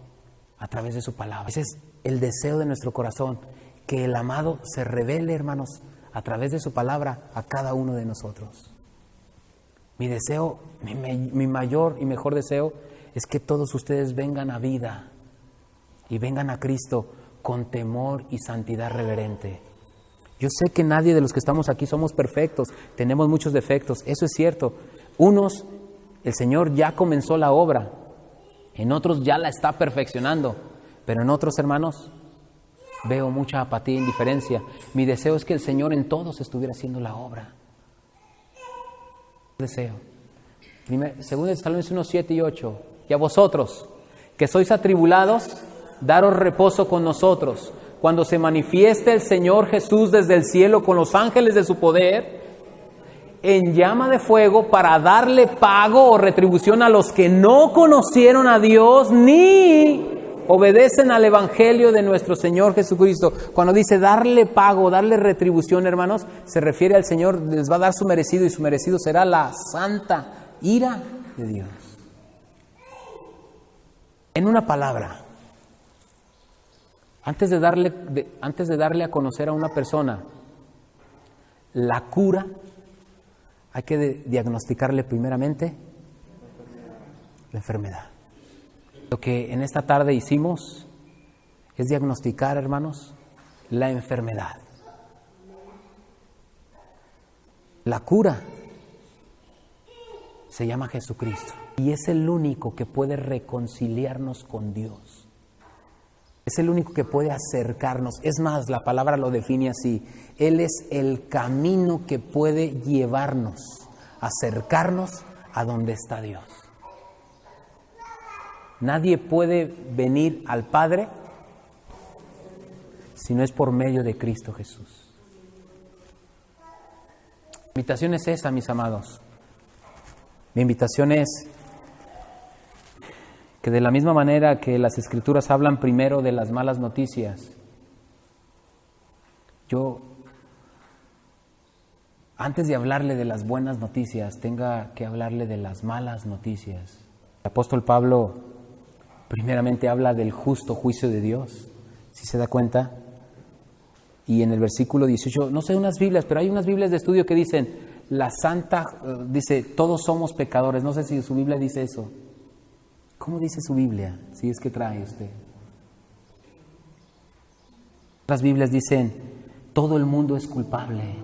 A: a través de su palabra. Ese es el deseo de nuestro corazón, que el amado se revele, hermanos, a través de su palabra a cada uno de nosotros. Mi deseo, mi mayor y mejor deseo es que todos ustedes vengan a vida y vengan a Cristo con temor y santidad reverente. Yo sé que nadie de los que estamos aquí somos perfectos, tenemos muchos defectos, eso es cierto. Unos, el Señor ya comenzó la obra, en otros ya la está perfeccionando, pero en otros, hermanos, veo mucha apatía e indiferencia. Mi deseo es que el Señor en todos estuviera haciendo la obra. Deseo. Según Tesalonicenses 1, 7 y 8. Y a vosotros, que sois atribulados, daros reposo con nosotros, cuando se manifieste el Señor Jesús desde el cielo con los ángeles de su poder, en llama de fuego, para darle pago o retribución a los que no conocieron a Dios ni obedecen al Evangelio de nuestro Señor Jesucristo. Cuando dice darle pago, darle retribución, hermanos, se refiere al Señor, les va a dar su merecido, y su merecido será la santa ira de Dios. En una palabra, antes de darle a conocer a una persona la cura, hay que diagnosticarle primeramente la enfermedad. Lo que en esta tarde hicimos es diagnosticar, hermanos, la enfermedad. La cura se llama Jesucristo y es el único que puede reconciliarnos con Dios. Es el único que puede acercarnos. Es más, la palabra lo define así. Él es el camino que puede llevarnos, acercarnos a donde está Dios. Nadie puede venir al Padre si no es por medio de Cristo Jesús. Mi invitación es esta, mis amados. Mi invitación es que de la misma manera que las Escrituras hablan primero de las malas noticias, yo, antes de hablarle de las buenas noticias, tenga que hablarle de las malas noticias. El apóstol Pablo primeramente habla del justo juicio de Dios, ¿sí se da cuenta? Y en el versículo 18, no sé unas Biblias, pero hay unas Biblias de estudio que dicen, la santa, dice, todos somos pecadores. No sé si su Biblia dice eso. ¿Cómo dice su Biblia? Si es que trae usted. Otras Biblias dicen, todo el mundo es culpable.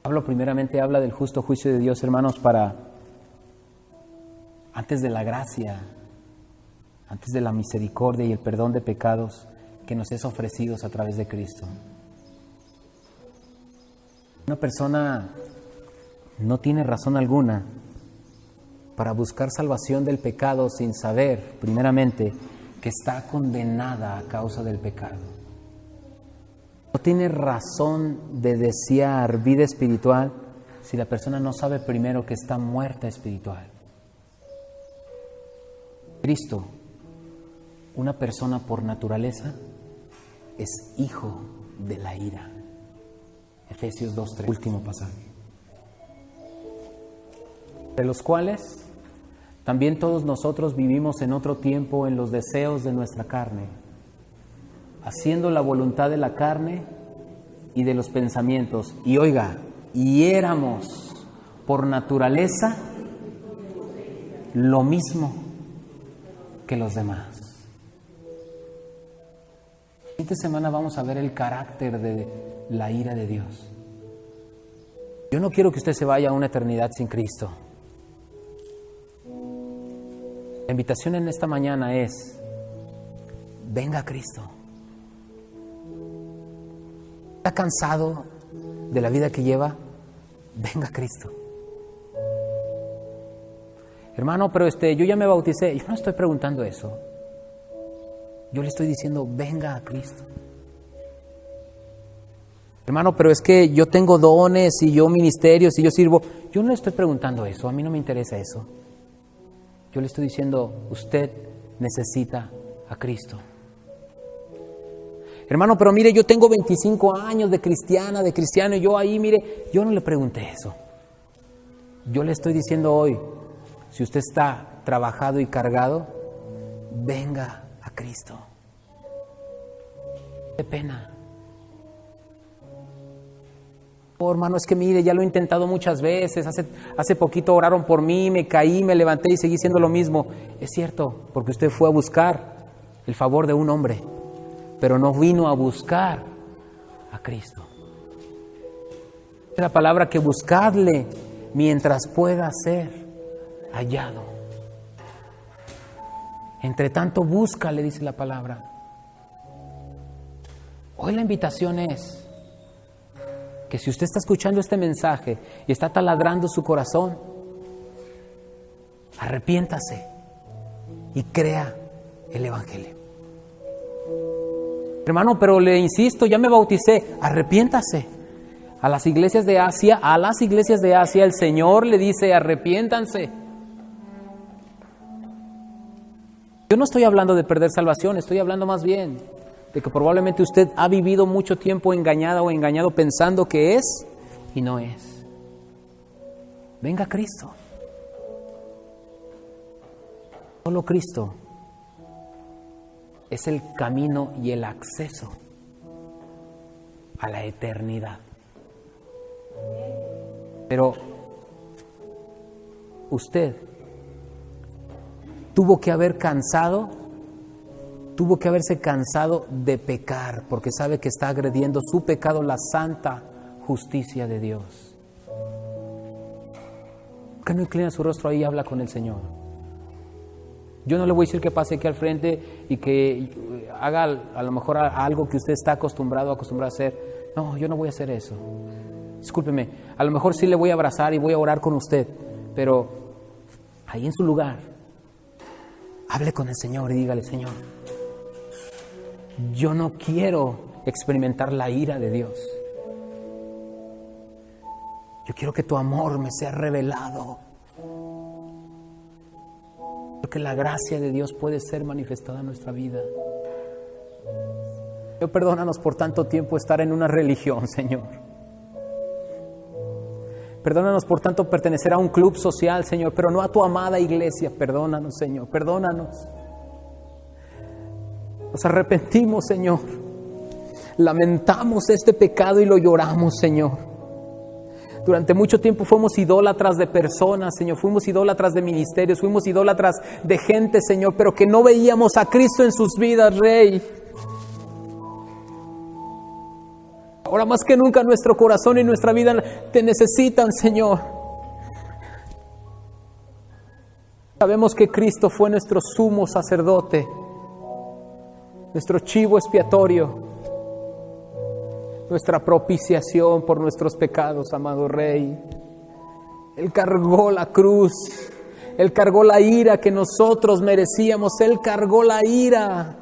A: Pablo primeramente habla del justo juicio de Dios, hermanos, antes de la gracia, antes de la misericordia y el perdón de pecados que nos es ofrecidos a través de Cristo. Una persona no tiene razón alguna para buscar salvación del pecado sin saber, primeramente, que está condenada a causa del pecado. No tiene razón de desear vida espiritual si la persona no sabe primero que está muerta espiritual. Cristo, una persona por naturaleza, es hijo de la ira. Efesios 2:3, último pasaje. De los cuales también todos nosotros vivimos en otro tiempo en los deseos de nuestra carne, haciendo la voluntad de la carne y de los pensamientos. Y oiga, y éramos por naturaleza lo mismo que los demás. Esta semana vamos a ver el carácter de la ira de Dios. Yo no quiero que usted se vaya a una eternidad sin Cristo. La invitación en esta mañana es, venga a Cristo. ¿Está cansado de la vida que lleva? Venga a Cristo. Hermano, pero yo ya me bauticé. Yo no estoy preguntando eso. Yo le estoy diciendo, venga a Cristo. Hermano, pero es que yo tengo dones y yo ministerios y yo sirvo. Yo no le estoy preguntando eso, a mí no me interesa eso. Yo le estoy diciendo, usted necesita a Cristo. Hermano, pero mire, yo tengo 25 años de cristiano, y yo ahí, mire, yo no le pregunté eso. Yo le estoy diciendo hoy, si usted está trabajado y cargado, venga a Cristo. Qué pena. Oh, hermano, es que mire, ya lo he intentado muchas veces. Hace poquito oraron por mí, me caí, me levanté y seguí siendo lo mismo. Es cierto, porque usted fue a buscar el favor de un hombre, pero no vino a buscar a Cristo. Es la palabra que buscadle mientras pueda ser hallado. Entre tanto búscale, dice la palabra. Hoy la invitación es que si usted está escuchando este mensaje y está taladrando su corazón, arrepiéntase y crea el Evangelio. Hermano, pero le insisto, ya me bauticé, arrepiéntase. A las iglesias de Asia, el Señor le dice, arrepiéntanse. Yo no estoy hablando de perder salvación, estoy hablando más bien de que probablemente usted ha vivido mucho tiempo engañada o engañado pensando que es y no es. Venga a Cristo. Solo Cristo es el camino y el acceso a la eternidad. Pero usted tuvo que haberse cansado de pecar, porque sabe que está agrediendo su pecado, la santa justicia de Dios. ¿Por qué no inclina su rostro ahí y habla con el Señor? Yo no le voy a decir que pase aquí al frente y que haga a lo mejor algo que usted está acostumbrado a hacer. No, yo no voy a hacer eso. Discúlpeme, a lo mejor sí le voy a abrazar y voy a orar con usted, pero ahí en su lugar, hable con el Señor y dígale: Señor, yo no quiero experimentar la ira de Dios. Yo quiero que tu amor me sea revelado. Porque la gracia de Dios puede ser manifestada en nuestra vida. Señor, perdónanos por tanto tiempo estar en una religión, Señor. Perdónanos por tanto pertenecer a un club social, Señor, pero no a tu amada iglesia. Perdónanos, Señor, perdónanos. Nos arrepentimos, Señor. Lamentamos este pecado y lo lloramos, Señor. Durante mucho tiempo fuimos idólatras de personas, Señor. Fuimos idólatras de ministerios, fuimos idólatras de gente, Señor, pero que no veíamos a Cristo en sus vidas, Rey. Ahora más que nunca nuestro corazón y nuestra vida te necesitan, Señor. Sabemos que Cristo fue nuestro sumo sacerdote, nuestro chivo expiatorio, nuestra propiciación por nuestros pecados, amado Rey. Él cargó la cruz, Él cargó la ira que nosotros merecíamos, Él cargó la ira.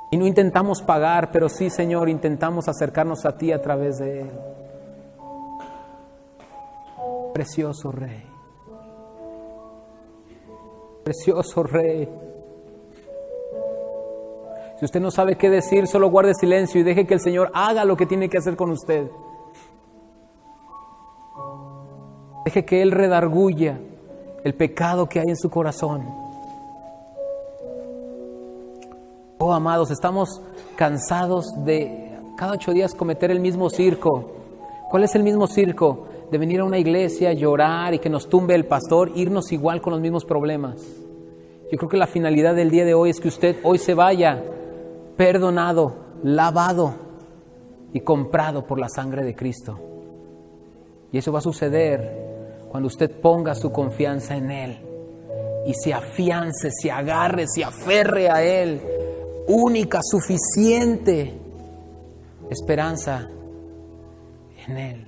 A: Y no intentamos pagar, pero sí, Señor, intentamos acercarnos a Ti a través de Él. Precioso Rey. Precioso Rey. Si usted no sabe qué decir, solo guarde silencio y deje que el Señor haga lo que tiene que hacer con usted. Deje que Él redarguya el pecado que hay en su corazón. Oh, amados, estamos cansados de cada 8 días cometer el mismo circo. ¿Cuál es el mismo circo? De venir a una iglesia, llorar y que nos tumbe el pastor, irnos igual con los mismos problemas. Yo creo que la finalidad del día de hoy es que usted hoy se vaya perdonado, lavado y comprado por la sangre de Cristo. Y eso va a suceder cuando usted ponga su confianza en Él y se afiance, se agarre, se aferre a Él. Única, suficiente esperanza en Él.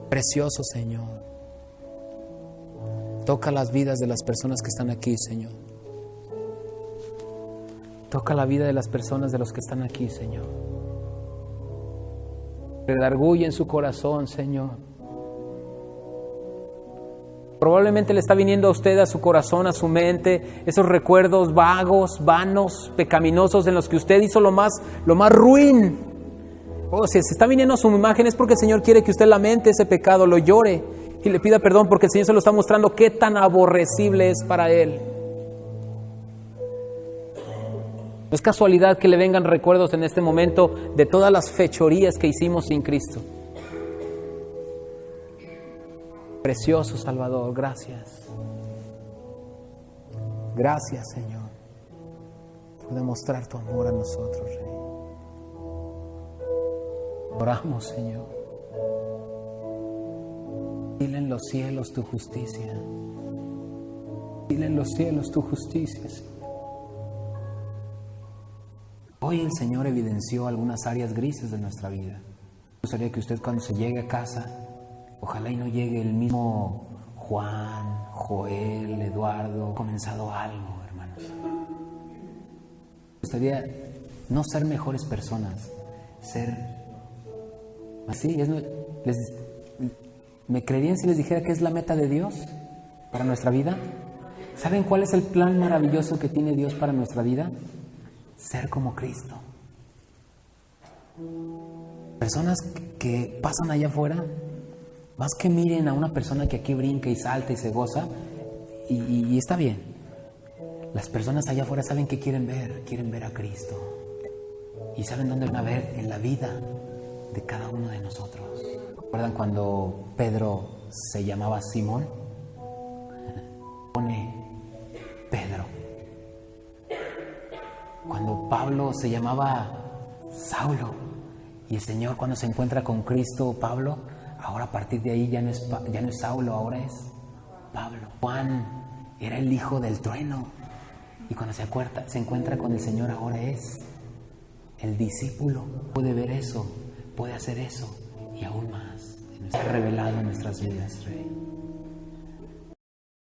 A: Precioso Señor. Toca las vidas de las personas que están aquí, Señor. Toca la vida de las personas de los que están aquí, Señor. Redarguye en su corazón, Señor. Probablemente le está viniendo a usted, a su corazón, a su mente, esos recuerdos vagos, vanos, pecaminosos en los que usted hizo lo más ruin. O si se está viniendo a su imagen es porque el Señor quiere que usted lamente ese pecado, lo llore y le pida perdón, porque el Señor se lo está mostrando qué tan aborrecible es para Él. No es casualidad que le vengan recuerdos en este momento de todas las fechorías que hicimos sin Cristo. Precioso Salvador, gracias. Gracias, Señor, por demostrar tu amor a nosotros, Rey. Oramos, Señor. Dile en los cielos tu justicia. Dile en los cielos tu justicia, Señor. Hoy el Señor evidenció algunas áreas grises de nuestra vida. Me gustaría que usted cuando se llegue a casa, ojalá y no llegue el mismo Juan, Joel, Eduardo, ha comenzado algo, hermanos. Me gustaría no ser mejores personas, ser así. ¿Me creerían si les dijera que es la meta de Dios para nuestra vida? ¿Saben cuál es el plan maravilloso que tiene Dios para nuestra vida? Ser como Cristo. Personas que pasan allá afuera, más que miren a una persona que aquí brinca y salta y se goza, y está bien. Las personas allá afuera saben que quieren ver a Cristo. Y saben dónde van a ver en la vida de cada uno de nosotros. ¿Recuerdan cuando Pedro se llamaba Simón? pone Pedro. Cuando Pablo se llamaba Saulo, y el Señor cuando se encuentra con Cristo, Pablo, ahora a partir de ahí ya no es Saulo, ahora es Pablo. Juan era el hijo del trueno, y cuando se encuentra con el Señor, ahora es el discípulo. Puede ver eso, puede hacer eso y aún más. Está revelado en nuestras vidas, Rey.